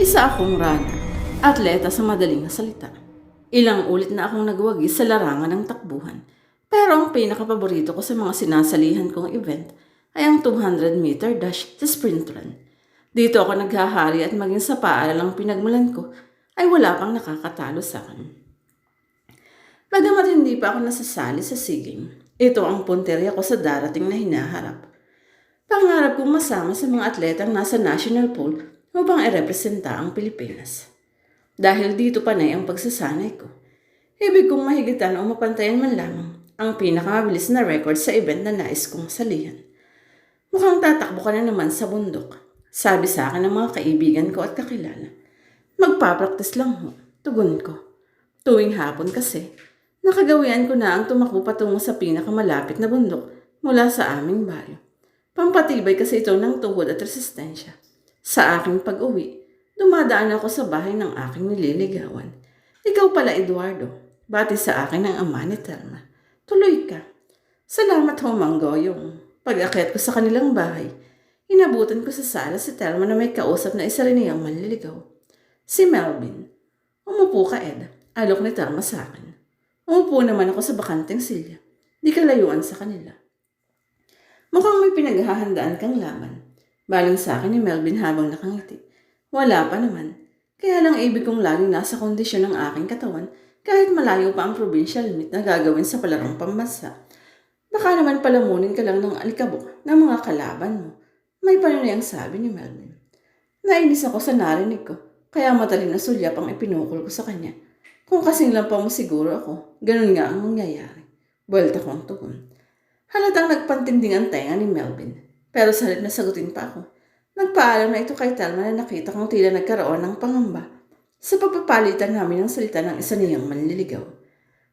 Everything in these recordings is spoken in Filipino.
Isa akong runner, atleta sa madaling na salita. Ilang ulit na akong nagwagi sa larangan ng takbuhan. Pero ang pinakapaborito ko sa mga sinasalihan kong event ay ang 200-meter dash sa sprint run. Dito ako naghahari at maging sa paaralang pinagmulan ko ay wala pang nakakatalo sa akin. Bagamat hindi pa ako nasasali sa SEA Games, ito ang punteriya ko sa darating na hinaharap. Pangarap kong masama sa mga atletang nasa national pool upang irepresenta ang Pilipinas. Dahil dito panay ang pagsasanay ko. Ibig kong mahigitan o mapantayan man lamang ang pinakamabilis na record sa event na nais kong salihan. Mukhang tatakbo ka na naman sa bundok, sabi sa akin ng mga kaibigan ko at kakilala. Magpapraktis lang ho, tugon ko. Tuwing hapon kasi, nakagawian ko na ang tumakbo patungo sa pinakamalapit na bundok mula sa aming baryo. Pampatibay kasi ito ng tuhod at resistensya. Sa aking pag-uwi, dumadaan ako sa bahay ng aking nililigawan. Ikaw pala, Eduardo. Bati sa akin ng ama ni Telma. Tuloy ka. Salamat ho, Mang Goyong. Pag-akyat ko sa kanilang bahay, inabutan ko sa sala si Telma na may kausap na isa rin niyang manliligaw. Si Melvin. Umupo ka, Ed. Alok ni Telma sa akin. Umupo naman ako sa bakanteng silya. Di ka layuan sa kanila. Mukhang may pinaghahandaan kang laban. Baling sa akin ni Melvin habang nakangiti. Wala pa naman. Kaya lang ibig kong laging nasa kondisyon ng aking katawan kahit malayo pa ang provincial meet na gagawin sa palarong pambansa. Baka naman palamunin ka lang ng alikabok ng mga kalaban mo. May panunayang sabi ni Melvin. Nainis ako sa narinig ko, kaya matalim na sulyap ang ipinukol ko sa kanya. Kung kasing lampa mo siguro ako, ganun nga ang mangyayari. Buwelta kong tugon. Halatang nagpantinding ang tenga ni Melvin. Pero sa halip na sagutin pa ako, nagpaalam na ito kay Telma na nakita kong tila nagkaroon ng pangamba sa pagpapalitan namin ng salita ng isa niyang manliligaw.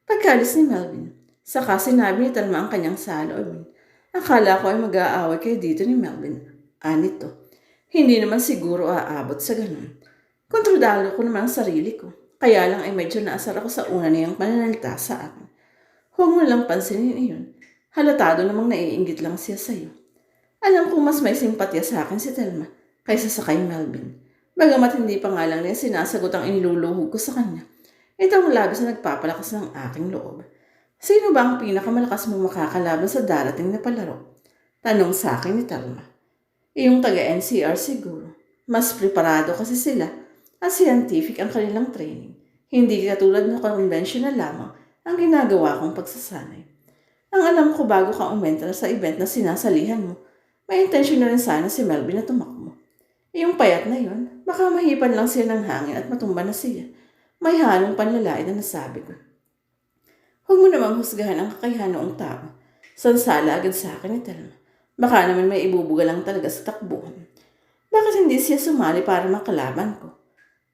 Pagkalis ni Melvin, saka sinabi ni Telma ang kanyang saloobin. Akala ko ay mag-aaway kayo dito ni Melvin. Anito, hindi naman siguro aabot sa ganun. Kontrolado ko naman ang sarili ko, kaya lang ay medyo naasar ako sa una niyang pananalita sa akin. Huwag mo lang pansinin iyon. Halatado namang naiinggit lang siya sa'yo. Alam kong mas may simpatya sa akin si Telma kaysa sa kay Melvin. Bagamat hindi pa nga lang niya sinasagot ang iniluluhog ko sa kanya. Ito ang labis na nagpapalakas ng aking loob. Sino ba ang pinakamalakas mong makakalaban sa darating na palaro? Tanong sa akin ni Telma. Iyong taga-NCR siguro. Mas preparado kasi sila at scientific ang kanilang training. Hindi katulad ng conventional lamang ang ginagawa kong pagsasanay. Ang alam ko bago ka umentra sa event na sinasalihan mo, may intensyon na rin sana si Melvin na tumakbo. Yung payat na yon, baka mahipan lang siya ng hangin at matumba na siya. May halong panlalait na nasabi ko. Huwag mo namang husgahan ang kakayahan noong tao. Sansala agad sa akin ni Telma. Baka naman may ibubuga lang talaga sa takbuhan. Bakit hindi siya sumali para makalaban ko?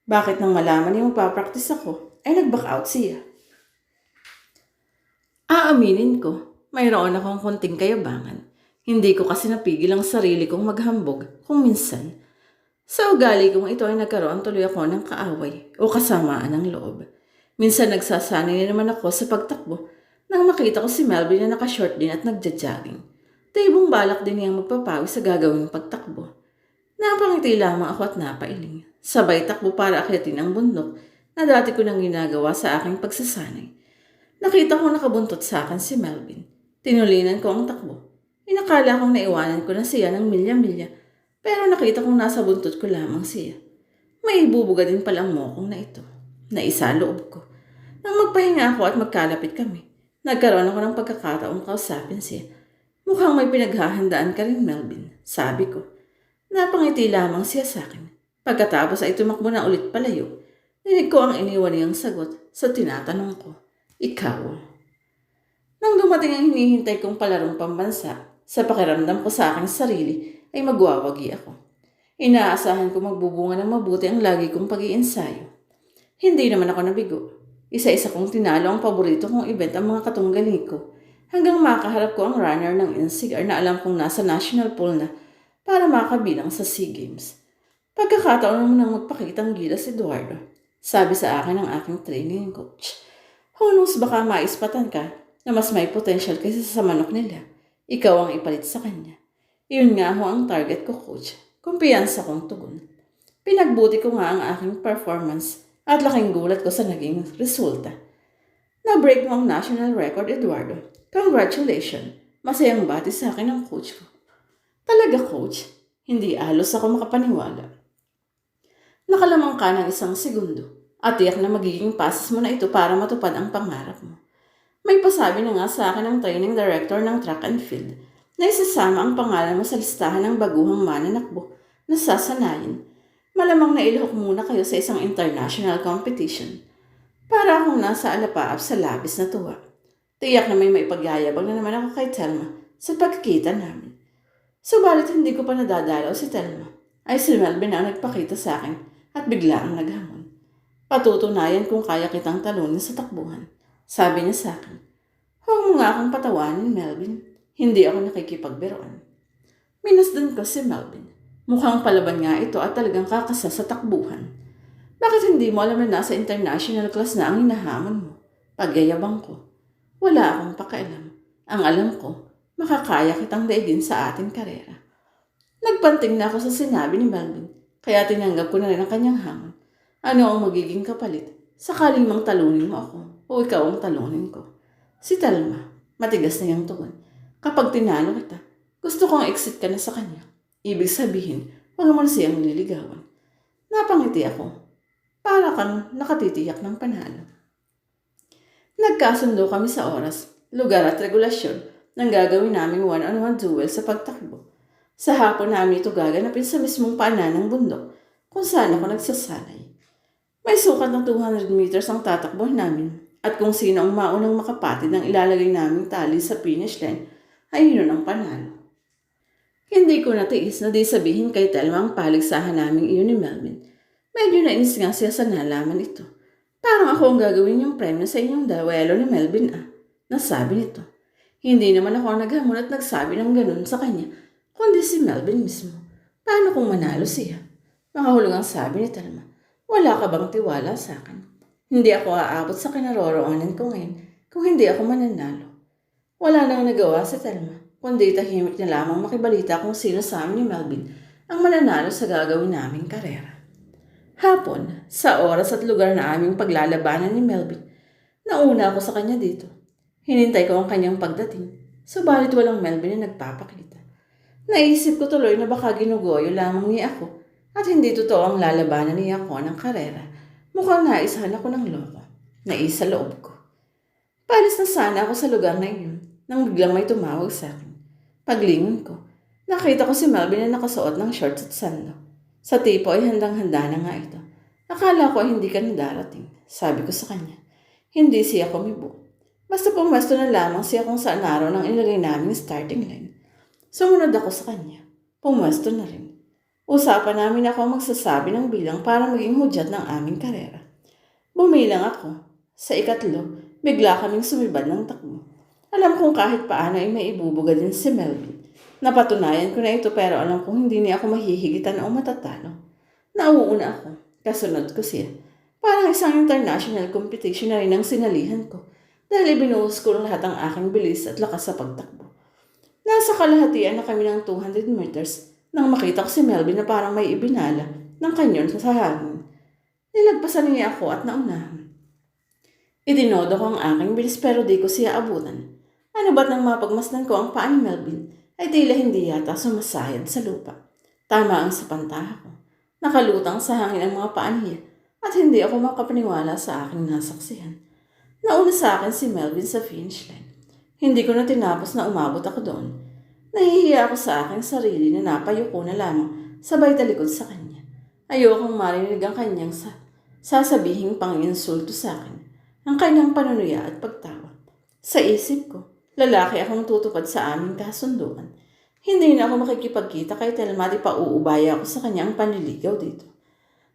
Bakit nang malaman niya magpapraktis ako, ay nag-back out siya? Aaminin ko, mayroon akong konting kayabangan. Hindi ko kasi napigil ang sarili kong maghambog kung minsan. Sa ugali kong ito ay nagkaroon tuloy ako ng kaaway o kasamaan ng loob. Minsan nagsasanay na naman ako sa pagtakbo nang makita ko si Melvin na nakashort din at nagja-jogging. Tibong balak din niyang magpapawi sa gagawing pagtakbo. Napangiti lamang ako at napailing. Sabay takbo para akyatin ang bundok na dati ko nang ginagawa sa aking pagsasanay. Nakita ko nakabuntot sa akin si Melvin. Tinulinan ko ang takbo. Inakala kong naiwanan ko na siya ng milya-milya, pero nakita kong nasa buntot ko lamang siya. May ibubuga din palang mokong na ito. Naisa loob ko. Nang magpahinga ako at magkalapit kami, nagkaroon ako ng pagkakataong kausapin siya. Mukhang may pinaghahandaan ka rin, Melvin, sabi ko. Napangiti lamang siya sa akin. Pagkatapos ay tumakbo na ulit palayo. Dinig ko ang iniwan niyang sagot sa tinatanong ko. Ikaw. Nang dumating ang hinihintay kong palarong pambansa, sa pakiramdam ko sa aking sarili ay magwawagi ako. Inaasahan ko magbubunga ng mabuti ang lagi kong pag-iensayo. Hindi naman ako nabigo. Isa-isa kong tinalo ang paborito kong event ang mga katunggali ko hanggang makaharap ko ang runner ng NCR na alam kong nasa national pool na para makabilang sa SEA Games. Pagkakataon naman nang magpakitang gilas si Eduardo, sabi sa akin ng aking training coach. Who knows, baka maispatan ka na mas may potential kaysa sa manok nila. Ikaw ang ipalit sa kanya. Iyon nga ho ang target ko, coach. Kumpiyansa kong tugon. Pinagbuti ko nga ang aking performance at laking gulat ko sa naging resulta. Na-break mo ang national record, Eduardo. Congratulations! Masayang bati sa akin ang coach ko. Talaga, coach? Hindi alos ako makapaniwala. Nakalamang ka ng isang segundo at tiyak na magiging passes mo na ito para matupad ang pangarap mo. May pasabi na nga sa akin ang training director ng track and field na isasama ang pangalan mo sa listahan ng baguhang mananakbo na sasanayin. Malamang na ilahok muna kayo sa isang international competition. Para akong nasa alapaap sa labis na tuwa. Tiyak na may maipagyayabang na naman ako kay Telma sa pagkikita namin. Subalit hindi ko pa nadadalaw si Telma. Ay si Melvin ang nagpakita sa akin at bigla ang naghamon. Patutunayan kung kaya kitang talunin sa takbuhan. Sabi niya sa akin, huwag mo nga akong patawanin, Melvin. Hindi ako nakikipagbiroan. Minasdan ko si Melvin. Mukhang palaban nga ito at talagang kakasa sa takbuhan. Bakit hindi mo alam na nasa international class na ang hinahamon mo? Pagyayabang ko. Wala akong pakialam. Ang alam ko, makakaya kitang daigin sa ating karera. Nagpanting na ako sa sinabi ni Melvin, kaya tinanggap ko na rin ang kanyang hamon. Ano ang magiging kapalit? Sakaling mang talunin mo ako o ikaw ang talunin ko. Si Telma, matigas na yung tugon. Kapag tinalo kita, gusto kong exit ka na sa kanya. Ibig sabihin, wag mo na siyang liligawan. Napangiti ako. Para kang nakatitiyak ng panalo. Nagkasundo kami sa oras, lugar at regulasyon ng gagawin naming one-on-one duel sa pagtakbo. Sa hapon namin ito gaganapin sa mismong paanan ng bundok kung saan ako nagsasanay. May sukat ng 200 meters ang tatakbuhan namin at kung sino ang maunang makapatid ng ilalagay naming tali sa finish line ay yun ang panalo. Hindi ko natiis na di sabihin kay Telma ang paligsahan naming iyon ni Melvin. Medyo nainis nga siya sa nalaman ito. Parang ako ang gagawin yung premyo sa inyong dawelo ni Melvin Nasabi nito. Hindi naman ako ang naghamon at nagsabi ng ganun sa kanya, kundi si Melvin mismo. Paano kung manalo siya? Makahulog ang sabi ni Telma. Wala ka bang tiwala sa akin? Hindi ako aabot sa kinaroroonan ko ngayon kung hindi ako mananalo. Wala nang nagawa si Telma, kundi tahimik na lamang makibalita kung sino sa amin ni Melvin ang mananalo sa gagawin naming karera. Hapon, sa oras at lugar na aming paglalabanan ni Melvin, nauna ako sa kanya dito. Hinintay ko ang kanyang pagdating, subalit walang Melvin na nagpapakita. Naisip ko tuloy na baka ginugoyo lamang niya ako at hindi totoo ang lalabanan niya ako ng karera. Mukhang naisahan ako ng loko. Naisa loob ko. Palis na sana ako sa lugar na iyon nang biglang may tumawag sa akin. Paglingon ko, nakita ko si Melvin na nakasuot ng shorts at sando. Sa tipo ay handang-handa na nga ito. Akala ko ay hindi ka na darating. Sabi ko sa kanya. Hindi siya kumibo. Basta pumesto na lamang siya kung saan araw nang ilagay namin starting line. Sumunod ako sa kanya. Pumesto na rin. Usapan namin ako magsasabi ng bilang para maging hudyat ng aming karera. Bumilang ako. Sa ikatlo, bigla kaming sumibad ng takbo. Alam kong kahit paano ay may ibubuga din si Melvin. Napatunayan ko na ito pero alam kong hindi niya ako mahihigitan o matatalo. Nauuna ako. Kasunod ko siya. Parang isang international competition na rin ang sinalihan ko dahil ibinuhos ko lahat ang aking bilis at lakas sa pagtakbo. Nasa kalahatian na kami ng 200 meters nang makita ko si Melvin na parang may ibinala ng kanyon sa hangin. Nilagpasan niya ako at naunahan. Itinodo ko ang aking bilis pero di ko siya abutan. Ano ba't nang mapagmasdan ko ang paa ni Melvin ay tila hindi yata sumasayad sa lupa. Tama ang sapantaha ko. Nakalutang sa hangin ang mga paa niya at hindi ako makapaniwala sa aking nasaksihan. Nauna sa akin si Melvin sa finish line. Hindi ko na tinapos na umabot ako doon. Nahihiya ako sa aking sarili na napayuko na lamang sabay talikod sa kanya. Ayokong marinig ang kanyang sasabihing pang-insulto sa akin, ang kanyang panunuya at pagtawa. Sa isip ko, lalaki akong tutupad sa aming kasunduan. Hindi na ako makikipagkita kay Telma at pauubaya ako sa kanyang panliligaw dito.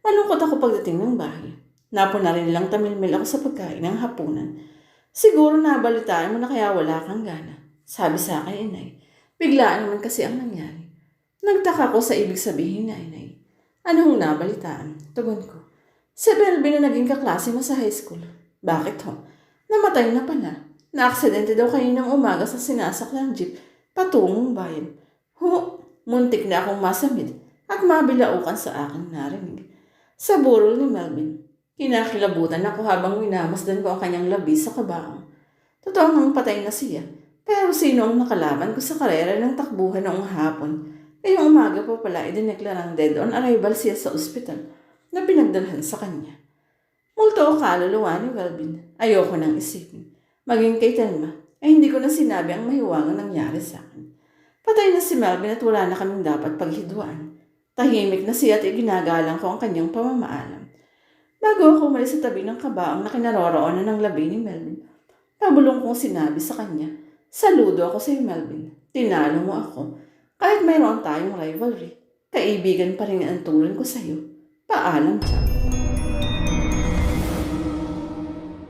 Malungkot ako pagdating ng bahay. Napo na rin lang tamilmil ako sa pagkain ng hapunan. Siguro nabalitaan mo na kaya wala kang gana. Sabi sa akin, inay. Biglaan naman kasi ang nangyari. Nagtaka ko sa ibig sabihin na inay. Anong nabalitaan? Tugon ko. Si Melvin na naging kaklase mo sa high school. Bakit ho? Namatay na pala. Na-aksidente daw kaninang umaga sa sinasaklang jeep patungong bayan. Muntik na akong masamid at mabilaukan sa aking narinig. Sa burol ni Melvin, kinakilabutan ako habang minamasdan ko ang kanyang labi sa kabaong. Totoo ngang patay na siya, pero sino ang nakalaban ko sa karera ng takbuhan noong hapon? Ngayong umaga pa pala idineklarang dead on arrival siya sa ospital na pinagdalhan sa kanya. Multo o kaluluwa ni Melvin, ayoko nang isipin. Maging kay Telma, ay hindi ko na sinabi ang mahiwagang nangyari sa akin. Patay na si Melvin at wala na kaming dapat paghidwaan. Tahimik na siya at iginagalang ko ang kanyang pamamaalam. Bago ako umalis sa tabi ng kabaong na kinaroroonan ng labi ni Melvin, pabulong kong sinabi sa kanya, saludo ako sa iyo, Melvin. Tinalo mo ako. Kahit mayroon tayong rivalry, kaibigan pa rin ang turing ko sa iyo. Paalam siya.